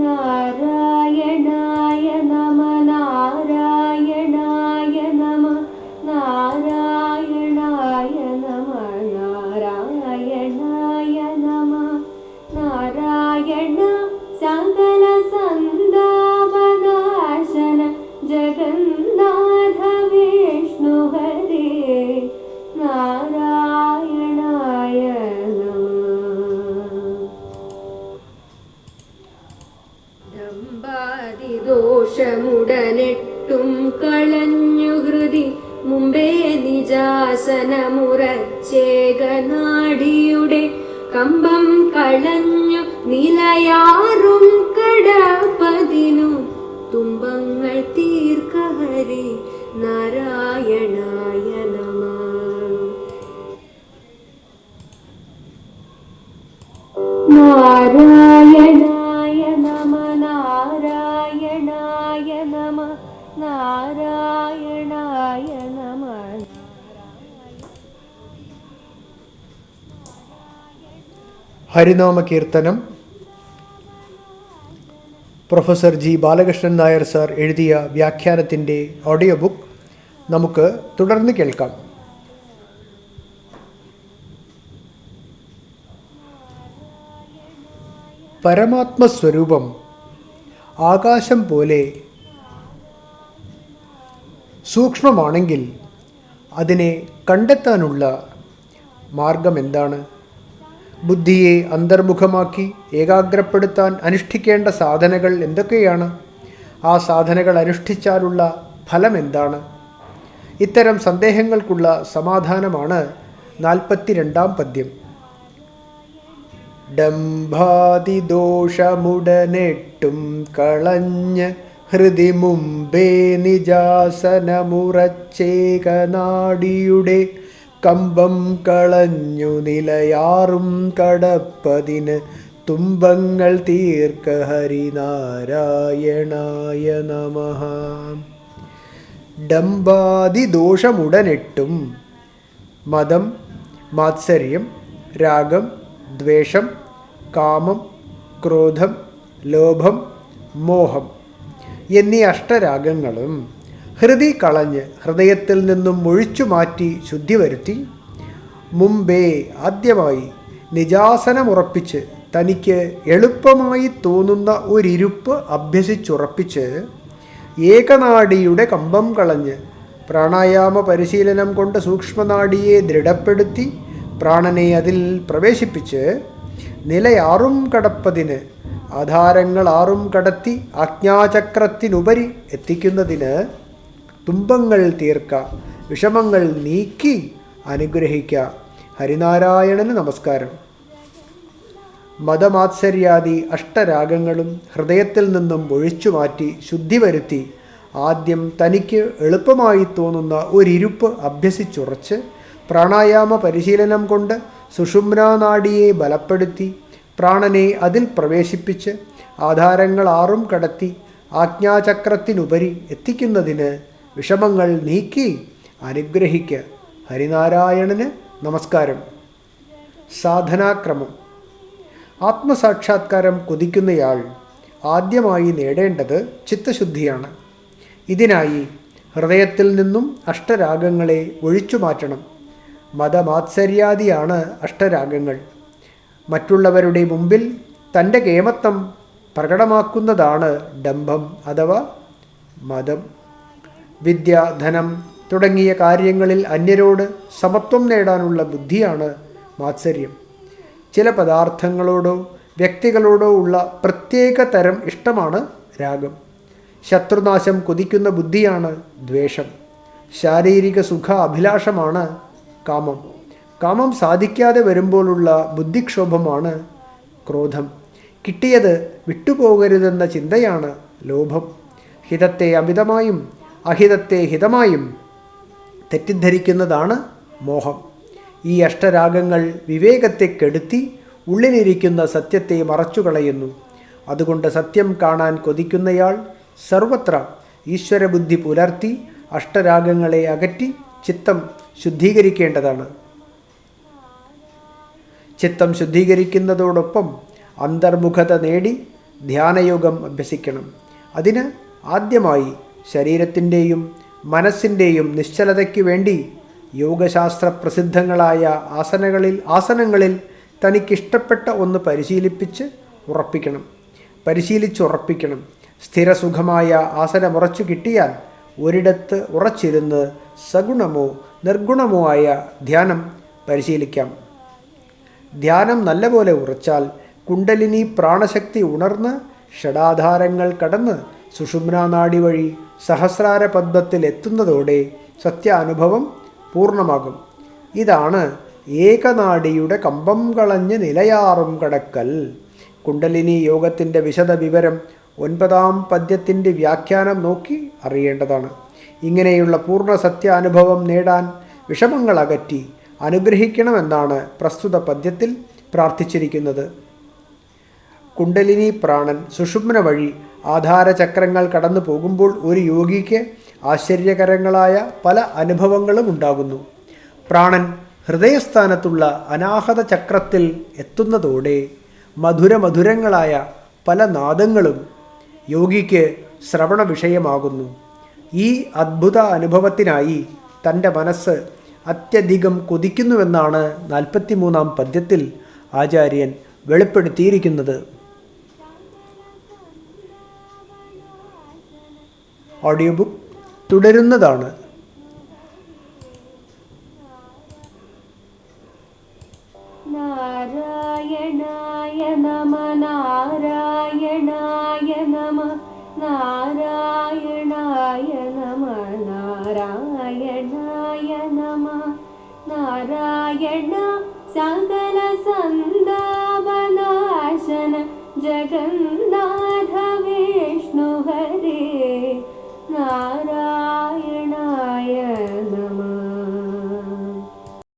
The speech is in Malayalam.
നാരായണായ നമ നാരായണായ നമ നാരായണായ നമ നാരായണായ നമ നാരായണ സകല സന്താപനാശന ജഗന്നാഥ വിഷ്ണു ഹരേ നാരായണായ നമ. ദമ്പാതിദോഷമുടനെട്ടും കളഞ്ഞു ഹൃദി മുമ്പേ നിജാസനമുറച്ചേകനാടിയുടെ കമ്പം കളഞ്ഞു നിലയാറും കടപ്പതിനു തുമ്പങ്ങൾ തീർക്ക ഹരി നാരായണായ നമ. നാരായണായ നമ നാരായണായ നമ നാരായണായ നമ. ഹരിനാമ കീർത്തനം professor G Balakrishnan Nair sir എഴുതിയ വ്യാഖ്യാനത്തിൻ്റെ ഓഡിയോ ബുക്ക് നമുക്ക് തുടർന്ന് കേൾക്കാം. പരമാത്മസ്വരൂപം ആകാശം പോലെ സൂക്ഷ്മമാണെങ്കിൽ അതിനെ കണ്ടെത്താനുള്ള മാർഗം എന്താണ്? ബുദ്ധിയെ അന്തർമുഖമാക്കി ഏകാഗ്രപ്പെടുത്താൻ അനുഷ്ഠിക്കേണ്ട സാധനകൾ എന്തൊക്കെയാണ്? ആ സാധനകൾ അനുഷ്ഠിച്ചാലുള്ള ഫലം എന്താണ്? ഇത്തരം സന്ദേഹങ്ങൾക്കുള്ള സമാധാനമാണ് 42-ാം പദ്യം. ഡംഭാതിദോഷമുടനെട്ടും കളഞ്ഞ് ഹൃദി മുമ്പേ നിജാസനമുറച്ചേകനാടിയുടെ കമ്പം കളഞ്ഞു നിലയാറും കടപ്പതിന് തുമ്പങ്ങൾ തീർക്ക ഹരിനാരായണായ നമഃ. ഡംഭാതിദോഷമുടനെട്ടും മദം, മാത്സര്യം, രാഗം, ദ്വേഷം, കാമം, ക്രോധം, ലോഭം, മോഹം എന്നീ അഷ്ടരാഗങ്ങളും ഹൃദി കളഞ്ഞ് ഹൃദയത്തിൽ നിന്നും ഒഴിച്ചു മാറ്റി ശുദ്ധി വരുത്തി മുമ്പേ ആദ്യമായി നിജാസനമുറപ്പിച്ച് തനിക്ക് എളുപ്പമായി തോന്നുന്ന ഒരിരുപ്പ് അഭ്യസിച്ചുറപ്പിച്ച് ഏകനാഡിയുടെ കമ്പം കളഞ്ഞ് പ്രാണായാമ പരിശീലനം കൊണ്ട് സൂക്ഷ്മനാഡിയെ ദൃഢപ്പെടുത്തി പ്രാണനെ അതിൽ പ്രവേശിപ്പിച്ച് നിലയാറും കടപ്പതിന് ആധാരങ്ങൾ ആറും കടത്തി ആജ്ഞാചക്രത്തിനുപരി എത്തിക്കുന്നതിന് തുമ്പങ്ങൾ തീർക്ക വിഷമങ്ങൾ നീക്കി അനുഗ്രഹിക്ക ഹരിനാരായണന് നമസ്കാരം. മദമാത്സര്യാദി അഷ്ടരാഗങ്ങളും ഹൃദയത്തിൽ നിന്നും ഒഴിച്ചു മാറ്റി ശുദ്ധി വരുത്തി ആദ്യം തനിക്ക് എളുപ്പമായി തോന്നുന്ന ഒരിരുപ്പ് അഭ്യസിച്ചുറച്ച് പ്രാണായാമ പരിശീലനം കൊണ്ട് സുഷുമ്നാനാഡിയെ ബലപ്പെടുത്തി പ്രാണനെ അതിൽ പ്രവേശിപ്പിച്ച് ആധാരങ്ങൾ ആറും കടത്തി ആജ്ഞാചക്രത്തിനുപരി എത്തിക്കുന്നതിന് വിഷമങ്ങൾ നീക്കി അനുഗ്രഹിക്ക ഹരിനാരായണന് നമസ്കാരം. സാധനാക്രമം. ആത്മസാക്ഷാത്കാരം കൊതിക്കുന്നയാൾ ആദ്യമായി നേടേണ്ടത് ചിത്തശുദ്ധിയാണ്. ഇതിനായി ഹൃദയത്തിൽ നിന്നും അഷ്ടരാഗങ്ങളെ ഒഴിച്ചു മാറ്റണം. മദമാത്സര്യാദിയാണ് അഷ്ടരാഗങ്ങൾ. മറ്റുള്ളവരുടെ മുമ്പിൽ തൻ്റെ കേമത്വം പ്രകടമാക്കുന്നതാണ് ഡംഭം അഥവാ മദം. വിദ്യ, ധനം തുടങ്ങിയ കാര്യങ്ങളിൽ അന്യരോട് സമത്വം നേടാനുള്ള ബുദ്ധിയാണ് മാത്സര്യം. ചില പദാർത്ഥങ്ങളോടോ വ്യക്തികളോടോ ഉള്ള പ്രത്യേക തരം ഇഷ്ടമാണ് രാഗം. ശത്രുനാശം കൊതിക്കുന്ന ബുദ്ധിയാണ് ദ്വേഷം. ശാരീരിക സുഖ അഭിലാഷമാണ് കാമം. കാമം സാധിക്കാതെ വരുമ്പോഴുള്ള ബുദ്ധിക്ഷോഭമാണ് ക്രോധം. കിട്ടിയത് വിട്ടുപോകരുതെന്ന ചിന്തയാണ് ലോഭം. ഹിതത്തെ അമിതമായും അഹിതത്തെ ഹിതമായും തെറ്റിദ്ധരിക്കുന്നതാണ് മോഹം. ഈ അഷ്ടരാഗങ്ങൾ വിവേകത്തെ കെടുത്തി ഉള്ളിലിരിക്കുന്ന സത്യത്തെ മറച്ചുകളയുന്നു. അതുകൊണ്ട് സത്യം കാണാൻ കൊതിക്കുന്നയാൾ സർവത്ര ഈശ്വരബുദ്ധി പുലർത്തി അഷ്ടരാഗങ്ങളെ അകറ്റി ചിത്തം ശുദ്ധീകരിക്കേണ്ടതാണ്. ചിത്തം ശുദ്ധീകരിക്കുന്നതോടൊപ്പം അന്തർമുഖത നേടി ധ്യാനയോഗം അഭ്യസിക്കണം. അതിന് ആദ്യമായി ശരീരത്തിൻ്റെയും മനസ്സിൻ്റെയും നിശ്ചലതയ്ക്ക് വേണ്ടി യോഗശാസ്ത്ര പ്രസിദ്ധങ്ങളായ ആസനങ്ങളിൽ തനിക്കിഷ്ടപ്പെട്ട ഒന്ന് പരിശീലിച്ചുറപ്പിക്കണം. സ്ഥിരസുഖമായ ആസനമുറച്ചു കിട്ടിയാൽ ഒരിടത്ത് ഉറച്ചിരുന്ന് സഗുണമോ നിർഗുണമോ ആയ ധ്യാനം പരിശീലിക്കാം. ധ്യാനം നല്ലപോലെ ഉറച്ചാൽ കുണ്ടലിനി പ്രാണശക്തി ഉണർന്ന് ഷഡാധാരങ്ങൾ കടന്ന് സുഷുമ്നാനാഡി വഴി സഹസ്രാര പദ്മത്തിൽ എത്തുന്നതോടെ സത്യാനുഭവം പൂർണ്ണമാകും. ഇതാണ് ഏകനാഡിയുടെ കമ്പം കളഞ്ഞ് നിലയാറും കടക്കൽ. കുണ്ടലിനി യോഗത്തിൻ്റെ വിശദ വിവരം 9-ാം പദ്യത്തിൻ്റെ വ്യാഖ്യാനം നോക്കി അറിയേണ്ടതാണ്. ഇങ്ങനെയുള്ള പൂർണ്ണ സത്യാനുഭവം നേടാൻ വിഷമങ്ങൾ അകറ്റി അനുഗ്രഹിക്കണമെന്നാണ് പ്രസ്തുത പദ്യത്തിൽ പ്രാർത്ഥിച്ചിരിക്കുന്നത്. കുണ്ടലിനി പ്രാണൻ സുഷുമ്ന വഴി ആധാരചക്രങ്ങൾ കടന്നു പോകുമ്പോൾ ഒരു യോഗിക്ക് ആശ്ചര്യകരങ്ങളായ പല അനുഭവങ്ങളും ഉണ്ടാകുന്നു. പ്രാണൻ ഹൃദയസ്ഥാനത്തുള്ള അനാഹത ചക്രത്തിൽ എത്തുന്നതോടെ മധുരങ്ങളായ പല നാദങ്ങളും യോഗിക്ക് ശ്രവണ വിഷയമാകുന്നു. ഈ അദ്ഭുത അനുഭവത്തിനായി തൻ്റെ മനസ്സ് അത്യധികം കൊതിക്കുന്നുവെന്നാണ് 43-ാം പദ്യത്തിൽ ആചാര്യൻ വെളിപ്പെടുത്തിയിരിക്കുന്നത്. Audio book തുടരുന്നതാണ്. നാരായണായ നമ നാരായണായ നമ നാരായണായ നമ നാരായണായ നമ നാരായണ സകല സന്താപനാശന ജഗന്നാഥ വിഷ്ണു ഹരേ നാരായണ